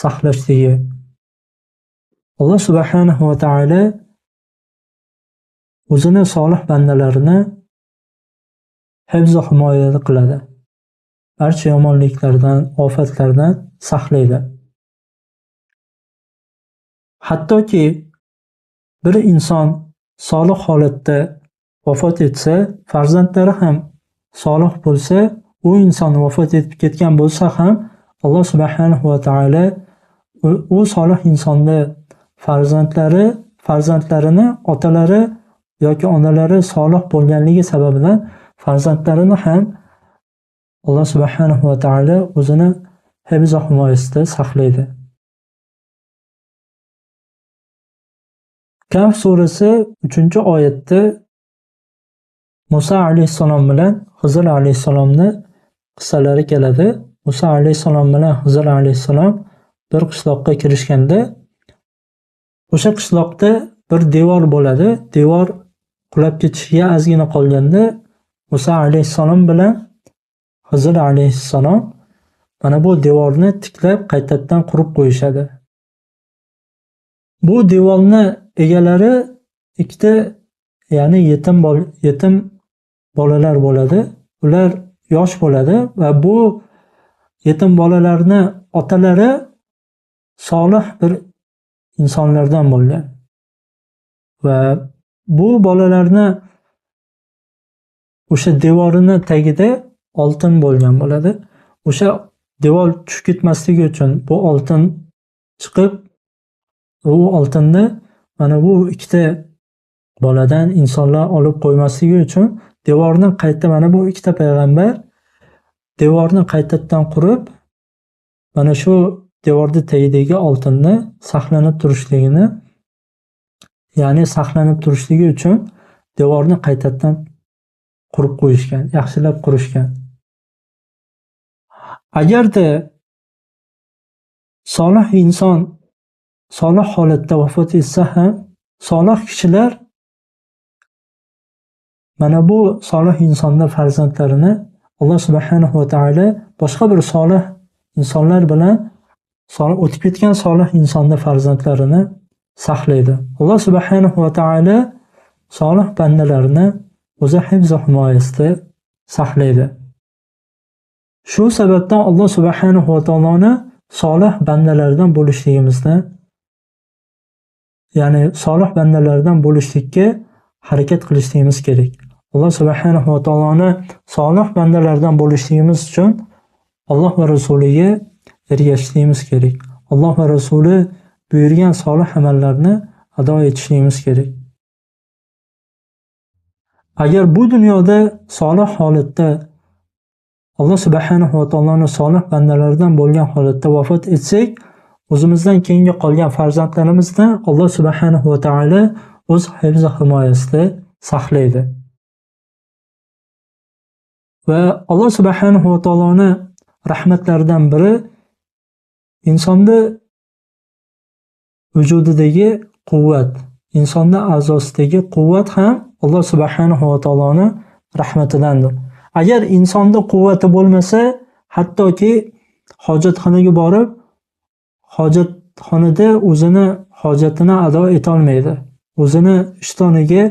saqlashligi. Alloh subhanahu va taolo o'zini solih bandalarini hifz va himoya qiladi. Barcha yomonliklardan, ofatlardan saqlaydi. Hattoki bir inson solih holatda vafot etsa, farzandlari ham solih bo'lsa, u inson vafot etib ketgan bo'lsa ham Alloh subhanahu va taolo u solih insonni farzandlarini otalari yoki onalari solih bo'lganligi sababidan farzandlarini ham Alloh subhanahu va taolo o'zini hifz va himoyasida saqlaydi. Kahf surasi 3-oyatda Musa alayhissalom bilan Xizr alayhissalomni qissalari keladi. Musa alayhissalom bilan Xizr alayhissalom bir qishloqqa kirishganda o'sha qishloqda bir devor bo'ladi. Devor qulab ketishiga ozgina qolganda Musa alayhissalom bilan Xizr alayhissalom mana bu devorni tiklab qaytadan qurib qo'yishadi. Bu devorni egalari ikkita, ya'ni yetim bolalar bo'ladi. Ular yosh bo'ladi va bu yetim bolalarni otalari solih bir insonlardan bo'lgan. Va bu bolalarni o'sha devorini tagida oltin bo'lgan bo'ladi. O'sha devor tushib ketmasligi uchun bu oltin chiqib, u oltinni mana bu ikkita boladan insonlar olib qo'ymasligi uchun devorni mana bu ikkita payg'ambar devorni qaytadan qurib, mana shu devorning tagidagi oltinni saqlanib turishligini, ya'ni saqlanib turishligi uchun devorni qaytadan qurib qo'yishgan, yaxshilab qurishgan. Agarda solih inson solih holatda vafot etsa ham, solih kishilar mana bu solih insonlar farzandlarini Alloh subhanahu va taolo boshqa bir solih insonlar bilan o'tib ketgan solih insonlar farzandlarini saqlaydi. Alloh subhanahu va taolo solih bandalarini o'zi hifz va himoyasida saqlaydi. Shu sababdan Alloh subhanahu va taoloni solih bandalardan bo'lishligimizni, ya'ni solih bandalardan bo'lishlikka harakat qilishligimiz kerak. Alloh subhanahu va taoloni solih bandalardan bo'lishligimiz uchun Alloh va Rasuliga ergashishligimiz kerak. Alloh va Rasuli buyurgan solih amallarni ado etishligimiz kerak. Agar bu dunyoda solih holatda Alloh subhanahu va taoloni solih bandalaridan bo'lgan holatda vafot etsak, o'zimizdan keyingi qolgan farzandlarimizni Alloh subhanahu va taolo o'z hifz va himoyasida saqlaydi. Va Alloh subhanahu va taoloni rahmatlaridan biri insonni vujudidagi quvvat, insonning a'zosidagi quvvat ham Alloh subhanahu va taoloni rahmatidandir. Agar insonda quvvati bo'lmasa, hattoki hojatxonaga borib, hojatxonada o'zini hojatini ado eta olmaydi. O'zini ishtoniga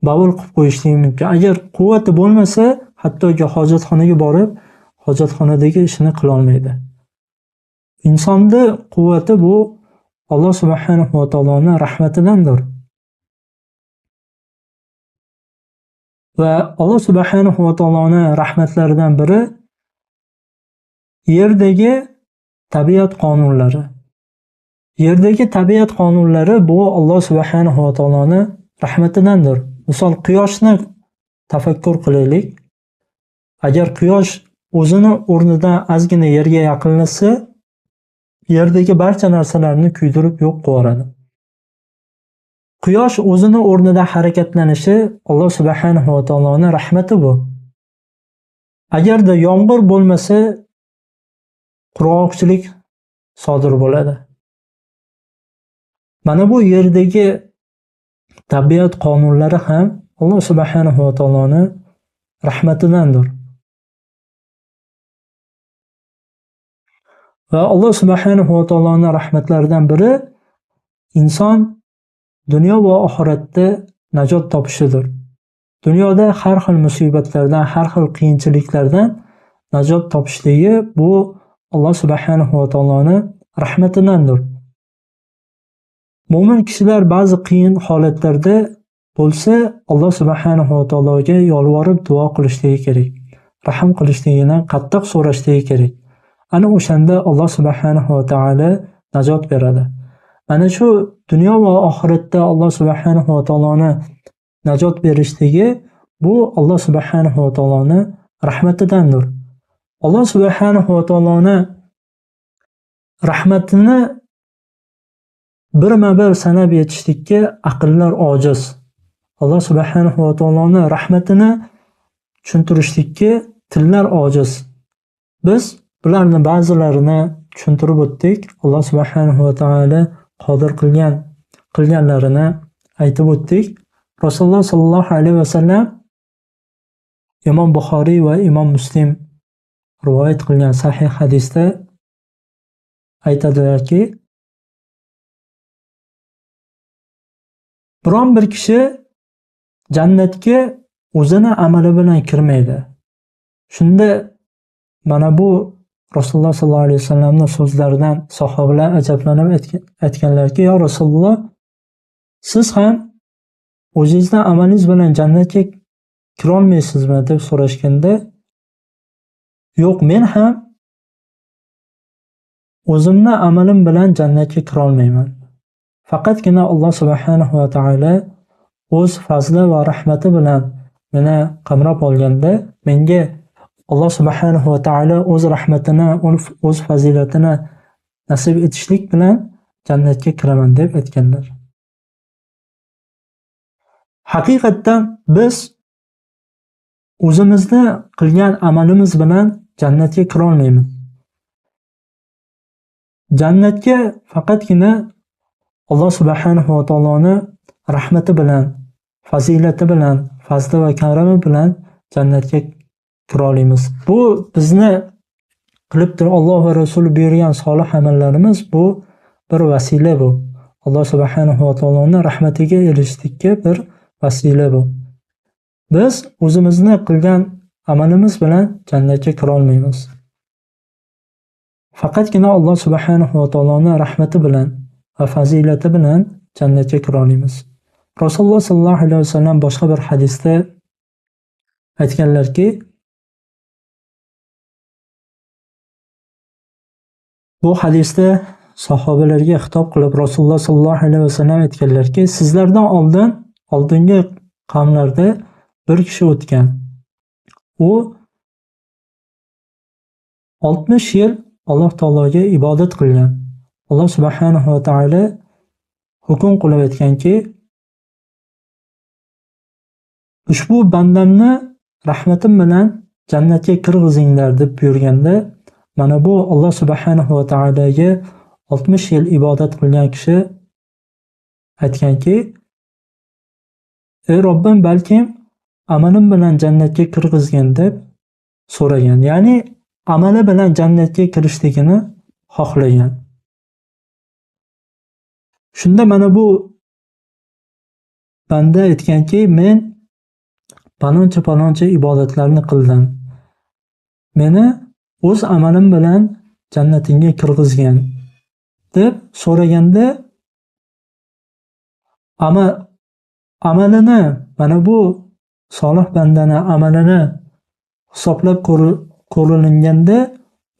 bavul qilib qo'yishligi mumkin. Agar quvvati bo'lmasa, hattoki hojatxonaga borib, hojatxonadagi ishini qila olmaydi. Insonning quvvati bu Alloh subhanahu va taoloning rahmatidandir. Va Alloh subhanahu va taoloning rahmatlaridan biri yerdagi tabiat qonunlari. Yerdagi tabiat qonunlari bu Alloh subhanahu va taoloning rahmatidandir. Misol quyoshni tafakkur qilaylik. Agar quyosh o'zini o'rnidan ozgina yerga yaqinlashsa, yerdagi barcha narsalarni kuydirib yo'q qiladi. Quyosh o'zini o'rnida harakatlanishi Alloh subhanahu va taoloning rahmati bu. Agarda yomg'ir bo'lmasa, qurg'oqchilik sodir bo'ladi. Mana bu yerdagi tabiat qonunlari ham Alloh subhanahu va taoloning rahmatidandir. Va Alloh subhanahu va taoloning rahmatlaridan biri inson dunyo va oxiratda najot topishidir. Dunyoda har xil musibatlardan, har xil qiyinchiliklardan najot topishligi bu Alloh subhanahu va taoloning rahmatidandir. Mo'min kishilar ba'zi qiyin holatlarda bo'lsa, Alloh subhanahu va taologa yolvorib duo qilishligi kerak. Rahim qilishligidan qattiq so'rashligi kerak. Ana o'shanda Alloh subhanahu va taolo najot beradi. Mana shu dunyo va oxiratda Alloh subhanahu va taoloni najot berishligi bu Alloh subhanahu va taoloni rahmatidandir. Alloh subhanahu va taoloni rahmatini birma-bir sanab yetishlikka aqllar ojiz. Alloh subhanahu va taoloni rahmatini tushuntirishlikka tillar ojiz. Biz bularni ba'zilarini tushuntirib o'tdik. Alloh subhanahu va taolo qodir qilganlarini aytib o'tdik. Rasululloh sallallohu alayhi va sallam Imom Buxoriy va Imom Muslim rivoyat qilgan sahih hadisda aytadilarki, biron bir kishi jannatga o'zini amali bilan kirmaydi. Shunda mana bu Rasululloh sallallohu alayhi vasallamning so'zlaridan sahobalar ajablanib aytganlarki, "Ya Rasululloh, siz ham o'zingizning amalingiz bilan jannatga kira olmaysizmi?" deb so'rashganda, "Yo'q, men ham o'zimning amalim bilan jannatga kira olmayman. Faqatgina Alloh subhanahu va taolo o'z fazli va rahmati bilan meni qamrab olganda, menga Alloh subhanahu va taolo o'z rahmatini, o'z fazilatini nasib etishlik bilan jannatga kiraman" deb aytganlar. Haqiqatdan biz o'zimizni qilgan amalimiz bilan jannatga kira olmaymiz. Jannatga faqatgina Alloh subhanahu va taoloni rahmati bilan, fazilati bilan, fazli va karami bilan jannatga kira olamiz. Bu bizni qilib turib Alloh va Rasuli buyurgan solih amallarimiz bu bir vasila bu. Alloh subhanahu va taoloning rahmatiga erishishlikka bir vasila bu. Biz o'zimizni qilgan amalimiz bilan jannatga kira olmaymiz. Faqatgina Alloh subhanahu va taoloning rahmati bilan va fazilati bilan jannatga kira olamiz. Rasululloh sallallohu alayhi vasallam boshqa bir hadisda aytganlarki, bu hadisda sahobalarga xitob qilib Rasululloh sallallohu alayhi vasallam aytganlarki, sizlardan oldingi qavmlarda bir kishi o'tgan. U 60 yil Alloh taologa ibodat qilgan. Alloh subhanahu va taolo hukm qilib aytganki, ushbu bandamni rahmatim bilan jannatga kirgizinglar deb buyurganda, mana bu Alloh subhanahu va taologa 60 yil ibodat qilgan kishi aytganki, ey Robbim, balkim amalim bilan jannatga kirgizgin deb so'ragan. Ya'ni amali bilan jannatga kirishligini xohlagan. Shunda mana bu banda aytganki, men paloncha ibodatlarni qildim. Meni o'z amalim bilan jannatingga kirgizgan deb so'raganda, amalini, mana bu solih bandani amalini hisoblab ko'rilganda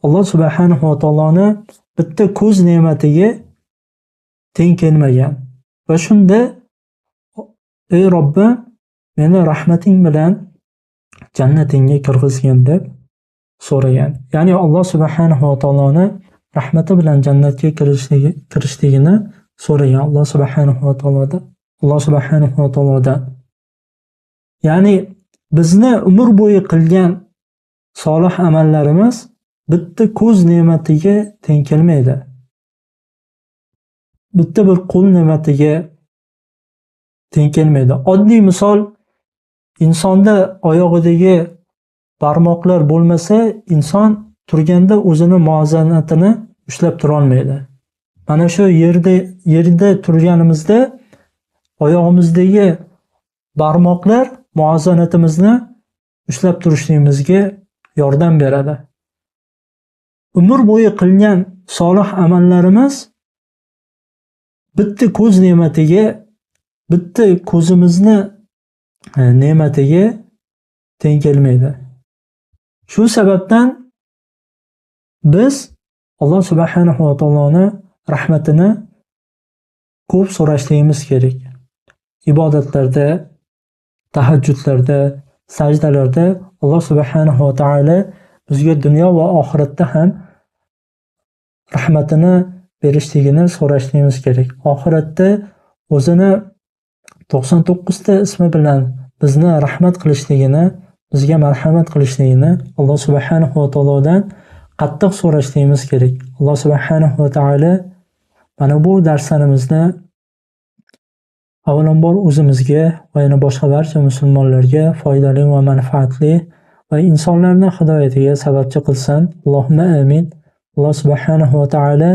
Alloh subhanahu va taoloni bitta ko'z ne'matiga teng kelmagan. Va shunda ey Robbim, meni rahmating bilan jannatingga kirgizgin deb so'ragan. Ya'ni Alloh subhanahu va taoloni rahmati bilan jannatga kirishligini so'ragan Alloh subhanahu va taolodan. Ya'ni bizni umr bo'yi qilgan solih amallarimiz bitta ko'z ne'matiga teng kelmaydi. Bitta bir qo'l ne'matiga teng kelmaydi. Oddiy misol, insonda oyog'idagi barmoqlar bo'lmasa, inson turganda o'zini muvozanatini ushlab tura olmaydi. Mana shu yerda turganimizda oyog'imizdagi barmoqlar muvozanatimizni ushlab turishimizga yordam beradi. Umr bo'yi qilgan solih amallarimiz bitta ko'z ne'matiga, bitta ko'zimizni ne'matiga teng kelmaydi. Shu sababdan biz Alloh subhanahu va taoloni rahmatini ko'p so'rashligimiz kerak. Ibodatlarda, tahajjudlarda, sajdalarda Alloh subhanahu va taolo bizga dunyo va oxiratda ham rahmatini berishligini so'rashligimiz kerak. Oxiratda o'zini 99 ta ismi bilan bizni rahmat qilishligini, bizga marhamat qilishligini Alloh subhanahu va taolodan qattiq so'rashligimiz kerak. Alloh subhanahu va taolo mana bu darslarimizni avvalambor o'zimizga va yana boshqa barcha musulmonlarga foydali va manfaatli va insonlarning hidoyatiga sababchi qilsin. Allohumma amin. Alloh subhanahu va taolo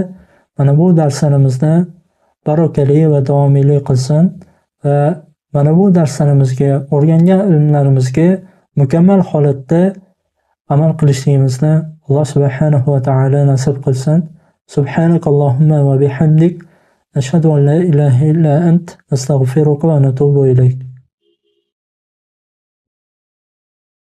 mana bu darslarimizni barakali va davomiyli qilsin va mana bu darslarimizga, o'rgangan ilmlarimizga mukammal holatda amal qilishligimizni Alloh subhanahu va taolo nasib qilsin. Subhanakallohumma va bihamdik, nashhadu an la ilaha illa ant, nastaghfiruka va natubu ilayk.